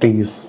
23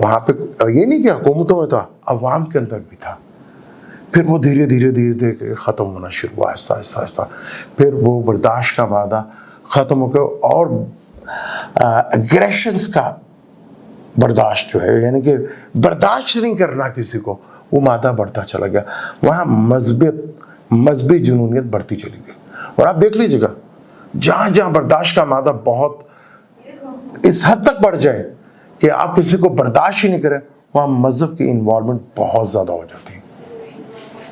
وہاں پہ یہ نہیں کہ حکومتوں میں تھا، عوام کے اندر بھی تھا. پھر وہ دھیرے دھیرے ختم ہونا شروع ہوا آہستہ آہستہ. پھر وہ برداشت کا مادہ ختم ہو گیا اور اگریشنس کا برداشت جو ہے، یعنی کہ برداشت نہیں کرنا کسی کو، وہ مادہ بڑھتا چلا گیا. وہاں مذہبی جنونیت بڑھتی چلی گئی. اور آپ دیکھ لیجیے گا جہاں جہاں برداشت کا مادہ بہت اس حد تک بڑھ جائے کہ آپ کسی کو برداشت ہی نہیں کریں، وہاں مذہب کی انوالومنٹ بہت زیادہ ہو جاتی ہے.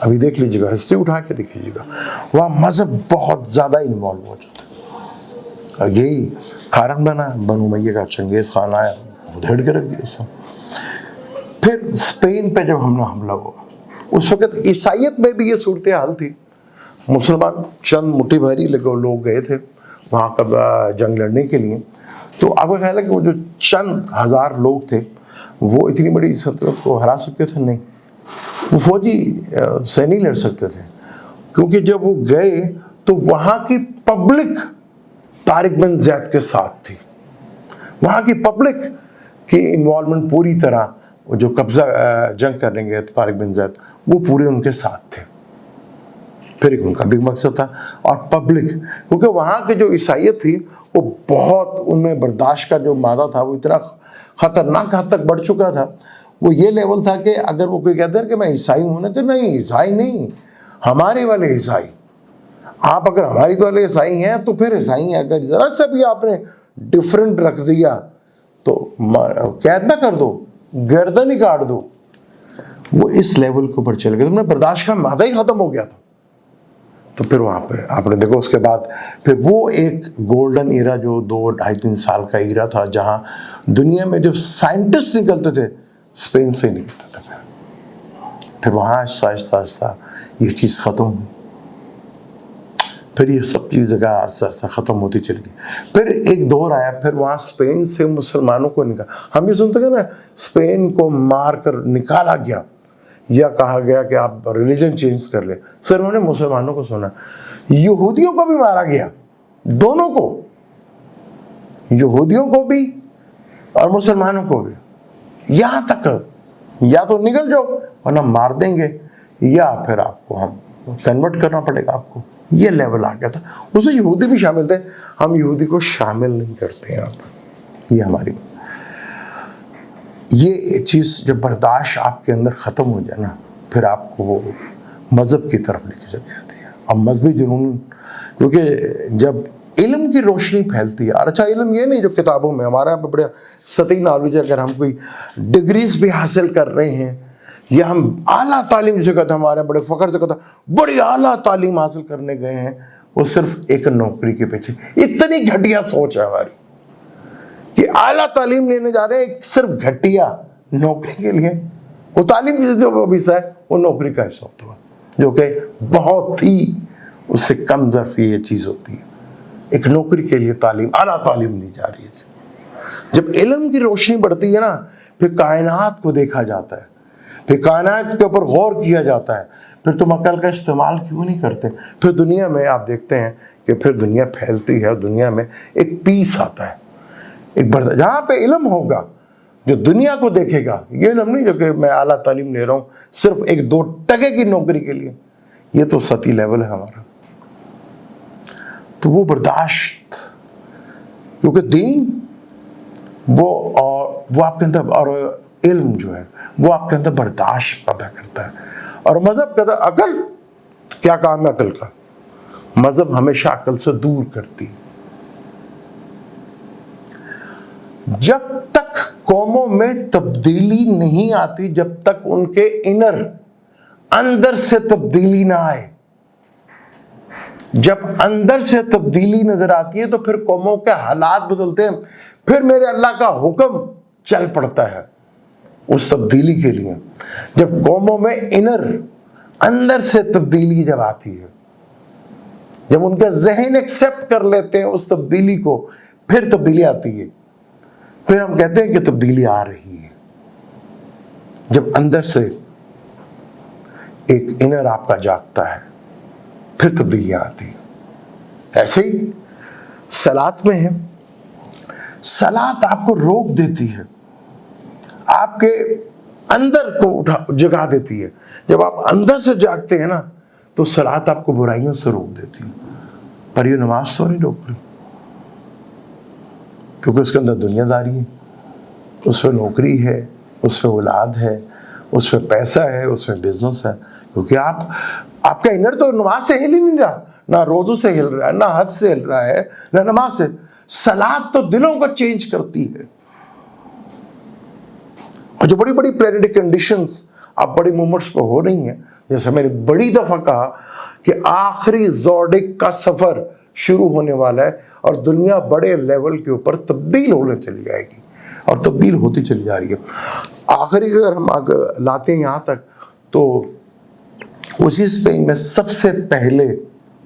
ابھی دیکھ لیجیے گا، ہسٹری اٹھا کے دیکھ لیجیے گا، وہاں مذہب بہت زیادہ انوالو ہو جاتا ہے. اور یہی کارن بنا بنو امیہ کا. چنگیز خان آیا، ادھیڑ کے رکھ دیا سب. پھر اسپین پہ جب حملہ ہوا، اس وقت عیسائیت میں بھی یہ صورتحال تھی. مسلمان چند مٹھی بھری لوگ گئے تھے وہاں کا جنگ لڑنے کے لیے. تو آپ کا خیال ہے کہ وہ جو چند ہزار لوگ تھے وہ اتنی بڑی سلطنت کو ہرا سکتے تھے؟ نہیں، وہ فوجی سے نہیں لڑ سکتے تھے، کیونکہ جب وہ گئے تو وہاں کی پبلک طارق بن زید کے ساتھ تھی. وہاں کی پبلک کی انوالومنٹ پوری طرح، جو قبضہ جنگ کرنے گئے تھے طارق بن زید، وہ پورے ان کے ساتھ تھے. پھر ایک ان کا بھی مقصد تھا. اور پبلک، کیونکہ وہاں کی جو عیسائیت تھی وہ بہت، ان میں برداشت کا جو مادہ تھا وہ اتنا خطرناک حد تک بڑھ چکا تھا. وہ یہ لیول تھا کہ اگر وہ کوئی کہتے ہیں کہ میں عیسائی ہوں نا، کہ نہیں عیسائی نہیں، ہمارے والے عیسائی. آپ اگر ہماری والے عیسائی ہیں تو پھر عیسائی ہیں. اگر ذرا سا بھی آپ نے ڈفرنٹ رکھ دیا تو قید نہ کر دو، گردن ہی کاٹ دو. وہ اس لیول کے اوپر چل گئے. تم نے برداشت کا مادہ ہی ختم ہو گیا تھا. تو پھر وہاں پہ آپ نے دیکھو اس کے بعد پھر وہ ایک گولڈن ایرا جو 2-2.5-3 سال کا ایرا تھا، جہاں دنیا میں جو سائنٹسٹ نکلتے تھے اسپین سے ہی نکلتے تھے. پھر وہاں آہستہ آہستہ یہ چیز ختم ہوئی. پھر یہ سب چیزیں آہستہ آہستہ ختم ہوتی چلی گئی. پھر ایک دور آیا، پھر وہاں اسپین سے مسلمانوں کو نکالا. ہم یہ سنتے ہیں نا اسپین کو مار کر نکالا گیا، یا کہا گیا کہ آپ ریلیجن چینج کر لیں. سر انہوں نے مسلمانوں کو سنا، یہودیوں کو بھی مارا گیا، دونوں کو، یہودیوں کو بھی اور مسلمانوں کو بھی. یہاں تک یا تو نکل جاؤ ورنہ مار دیں گے، یا پھر آپ کو ہم کنورٹ کرنا پڑے گا آپ کو. یہ لیول آ گیا تھا. اس میں یہودی بھی شامل تھے. ہم یہودی کو شامل نہیں کرتے ہیں آپ. یہ ہماری یہ چیز جب برداشت آپ کے اندر ختم ہو جائے نا، پھر آپ کو وہ مذہب کی طرف لے کے چلی جاتی ہے. اور مذہبی جنون، کیونکہ جب علم کی روشنی پھیلتی ہے، اور اچھا علم یہ نہیں جو کتابوں میں، ہمارے یہاں پہ بڑے سطحی نالج ہے. اگر ہم کوئی ڈگریز بھی حاصل کر رہے ہیں، یا ہم اعلیٰ تعلیم جسے کہتے ہیں، ہمارے بڑے فخر سے کہتے ہیں بڑی اعلیٰ تعلیم حاصل کرنے گئے ہیں، وہ صرف ایک نوکری کے پیچھے. اتنی گھٹیا سوچ ہے ہماری کہ اعلیٰ تعلیم لینے جا رہے ہیں صرف گھٹیا نوکری کے لیے. وہ تعلیم کی جو حصہ ہے وہ نوکری کا حصہ ہوتا ہے، جو کہ بہت ہی اس سے کم ظرفی یہ چیز ہوتی ہے. ایک نوکری کے لیے تعلیم، اعلیٰ تعلیم لی جا رہی ہے. جب علم کی روشنی بڑھتی ہے نا، پھر کائنات کو دیکھا جاتا ہے، پھر کائنات کے اوپر غور کیا جاتا ہے. پھر تم عقل کا استعمال کیوں نہیں کرتے؟ پھر دنیا میں آپ دیکھتے ہیں کہ پھر دنیا پھیلتی ہے، اور دنیا میں ایک پیس آتا ہے، ایک جہاں پہ علم ہوگا جو دنیا کو دیکھے گا. یہ علم نہیں جو کہ میں اعلیٰ تعلیم لے رہا ہوں صرف 1-2 کی نوکری کے لیے. یہ تو سطحی لیول ہے ہمارا. تو وہ برداشت، کیونکہ دین وہ آپ کے اندر، اور علم جو ہے وہ آپ کے اندر برداشت پیدا کرتا ہے. اور مذہب کہتا ہے عقل، کیا کام ہے عقل کا؟ مذہب ہمیشہ عقل سے دور کرتی. جب تک قوموں میں تبدیلی نہیں آتی، جب تک ان کے اندر سے تبدیلی نہ آئے، جب اندر سے تبدیلی نظر آتی ہے تو پھر قوموں کے حالات بدلتے ہیں. پھر میرے اللہ کا حکم چل پڑتا ہے اس تبدیلی کے لیے. جب قوموں میں اندر سے تبدیلی جب آتی ہے، جب ان کا ذہن ایکسپٹ کر لیتے ہیں اس تبدیلی کو، پھر تبدیلی آتی ہے. پھر ہم کہتے ہیں کہ تبدیلی آ رہی ہے. جب اندر سے ایک آپ کا جاگتا ہے، پھر تبدیلیاں آتی ہیں. ایسے ہی صلات میں ہے. صلات آپ کو روک دیتی ہے. آپ کے اندر کو جگا دیتی ہے. جب آپ اندر سے جاگتے ہیں نا تو صلات آپ کو برائیوں سے روک دیتی ہے. پر یہ نماز تو نہیں روک رہی، کیونکہ اس کے اندر دنیا داری ہے، اس میں نوکری ہے، اس میں اولاد ہے، اس میں پیسہ ہے، اس میں بزنس ہے. کیونکہ آپ کا انر تو نماز سے ہل ہی نہیں رہا، نہ روزوں سے ہل رہا ہے، نہ حج سے ہل رہا ہے، نہ نماز سے. صلات تو دلوں کو چینج کرتی ہے. اور جو بڑی بڑی پلانیٹری کنڈیشنز اب بڑی مومنٹس پہ ہو رہی ہیں، جیسے میں نے بڑی دفعہ کہا کہ آخری زوڈک کا سفر شروع ہونے والا ہے اور دنیا بڑے لیول کے اوپر تبدیل ہونے چلی جائے گی اور تبدیل ہوتی چلی جا رہی ہے. آخری اگر ہم لاتے ہیں یہاں تک تو اسی اسپین میں سب سے پہلے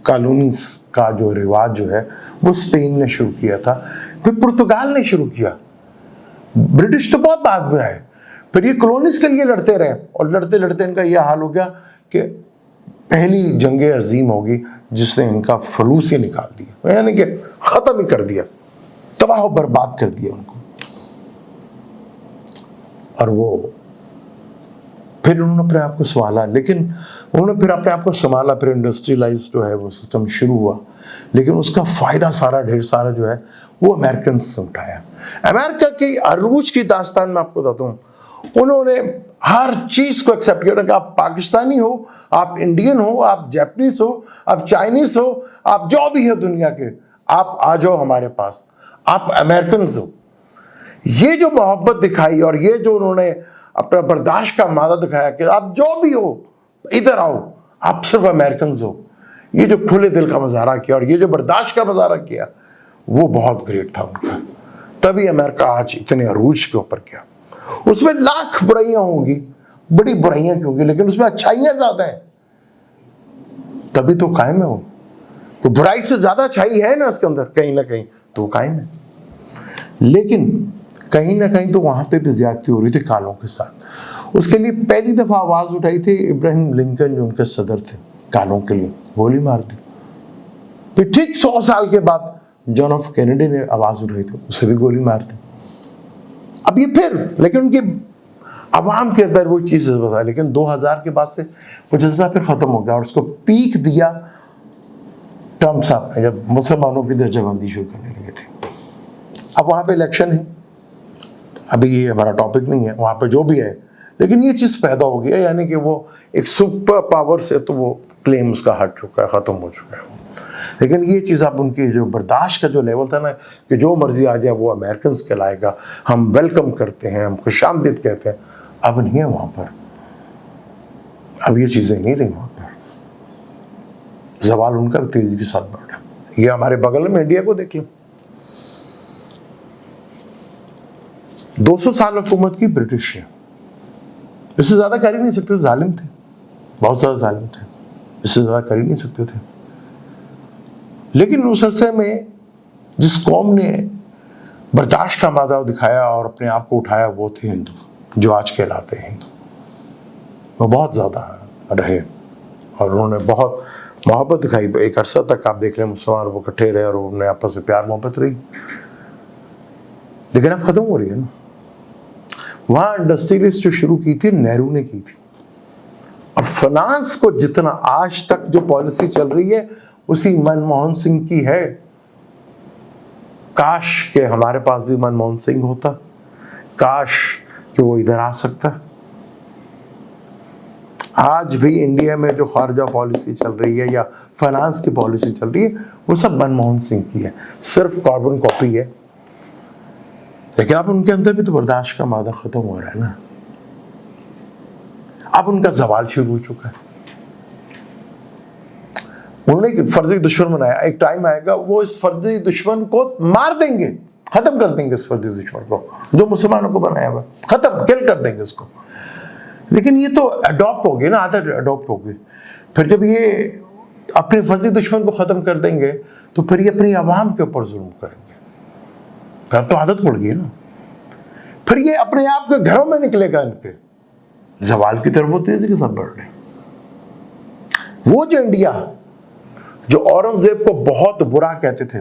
کالونیز کا جو رواج جو ہے وہ اسپین نے شروع کیا تھا، پھر پرتگال نے شروع کیا، برٹش تو بہت بعد میں آئے، پھر یہ کالونیز کے لیے لڑتے رہے اور لڑتے لڑتے ان کا یہ حال ہو گیا کہ پہلی جنگ عظیم ہوگی جس نے ان کا فلوس ہی نکال دیا، یعنی کہ ختم ہی کر دیا، تباہ و برباد کر دیا ان کو. اور وہ پھر انہوں نے اپنے آپ کو سنبھالا، لیکن انہوں نے پھر اپنے آپ کو سنبھالا، پھر انڈسٹریلائز جو ہے وہ سسٹم شروع ہوا، لیکن اس کا فائدہ سارا ڈھیر سارا جو ہے وہ امریکنز سے اٹھایا. امریکہ کی عروج کی داستان میں آپ کو بتاتا ہوں، انہوں نے ہر چیز کو ایکسیپٹ کیا کہ آپ پاکستانی ہو، آپ انڈین ہو، آپ جیپنیز ہو، آپ چائنیز ہو، آپ جو بھی ہے دنیا کے، آپ آ جاؤ ہمارے پاس، آپ امریکنز ہو. یہ جو محبت دکھائی اور یہ جو انہوں نے اپنا برداشت کا مادہ دکھایا کہ آپ جو بھی ہو ادھر آؤ، آپ صرف امریکنز ہو، یہ جو کھلے دل کا مظاہرہ کیا اور یہ جو برداشت کا مظاہرہ کیا وہ بہت گریٹ تھا ان کا. تبھی امریکہ آج اتنے عروج کے اوپر کیا. اس میں لاکھ برائیاں ہوں گی، بڑی برائیاں کیوں گی، لیکن اس میں اچھائیاں زیادہ ہیں، تبھی تو قائم ہے. وہ برائی سے زیادہ اچھائی ہے نا اس کے اندر کہیں نہ کہیں، تو وہ قائم ہے. لیکن کہیں نہ کہیں تو وہاں پہ بھی زیادتی ہو رہی تھی کالوں کے ساتھ. اس کے لیے پہلی دفعہ آواز اٹھائی تھی ابراہیم لنکن جو ان کے صدر تھے، کالوں کے لیے گولی مار دی. پھر ٹھیک 100 سال کے بعد جان ایف کینیڈی نے آواز اٹھائی تھی، اسے بھی گولی مار دی. اب یہ پھر لیکن ان کے عوام کے اندر وہ چیز بتا، لیکن 2000 کے بعد سے وہ جذبہ پھر ختم ہو گیا اور اس کو پیک دیا ٹرمپ صاحب نے جب مسلمانوں کی درجہ بندی شروع کرنے لگے تھے. اب وہاں پہ الیکشن ہے، ابھی یہ ہمارا ٹاپک نہیں ہے، وہاں پہ جو بھی ہے، لیکن یہ چیز پیدا ہو گیا، یعنی کہ وہ ایک سپر پاور سے تو وہ کلیم اس کا ہٹ چکا ہے، ختم ہو چکا ہے. لیکن یہ چیز اب ان کی جو برداشت کا جو لیول تھا نا کہ جو مرضی آ جائے وہ امریکنز کہلائے گا، ہم ویلکم کرتے ہیں، ہم خوش آمدید کہتے ہیں، اب نہیں ہے وہاں پر. اب یہ چیزیں نہیں رہی وہاں پر. زوال ان کا تیزی کے ساتھ بڑھ رہا ہے. یہ ہمارے بغل میں انڈیا کو دیکھ لیں، 200 سال حکومت کی برٹش ہے، اس سے زیادہ کر ہی نہیں سکتے، ظالم تھے، بہت زیادہ ظالم تھے، اس سے زیادہ کر ہی نہیں سکتے تھے. لیکن اس عرصے میں جس قوم نے برداشت کا مادہ دکھایا اور اپنے آپ کو اٹھایا وہ تھے ہندو، جو آج کہلاتے ہیں ہندو. وہ بہت زیادہ رہے اور انہوں نے بہت محبت دکھائی. ایک عرصہ تک آپ دیکھ لیں مسلمان وہ اکٹھے رہے اور انہوں نے آپس میں پیار محبت رہی، لیکن اب ختم ہو رہی ہے نا. وہاں انڈسٹریلسٹ جو شروع کی تھی نہرو نے کی تھی، اور فنانس کو جتنا آج تک جو پالیسی چل رہی ہے اسی منموہن سنگھ کی ہے. کاش کہ ہمارے پاس بھی منموہن سنگھ ہوتا، کاش کہ وہ ادھر آ سکتا. آج بھی انڈیا میں جو خارجہ پالیسی چل رہی ہے یا فنانس کی پالیسی چل رہی ہے وہ سب منموہن سنگھ کی ہے، صرف کاربن کاپی ہے. لیکن اب ان کے اندر بھی تو برداشت کا مادہ ختم ہو رہا ہے نا. اب ان کا زوال شروع ہو چکا ہے. انہوں نے ایک فرضی دشمن بنایا، ایک ٹائم آئے گا وہ اس فرضی دشمن کو مار دیں گے، ختم کر دیں گے اس فرضی دشمن کو جو مسلمانوں کو بنایا ہوا، ختم کل کر دیں گے اس کو. لیکن یہ تو اڈاپٹ ہو گئی نا، عادت اڈاپٹ ہو گئی. پھر جب یہ اپنے فرضی دشمن کو ختم کر دیں گے تو پھر یہ اپنی عوام کے اوپر ظلم کریں گے. پھر تو عادت پڑ گئی نا. پھر یہ اپنے آپ کے گھروں میں نکلے گا. ان کے زوال کی طرف وہ تیزی کے ساتھ بڑھ رہے ہیں. وہ جو انڈیا جو اورنگزیب کو بہت برا کہتے تھے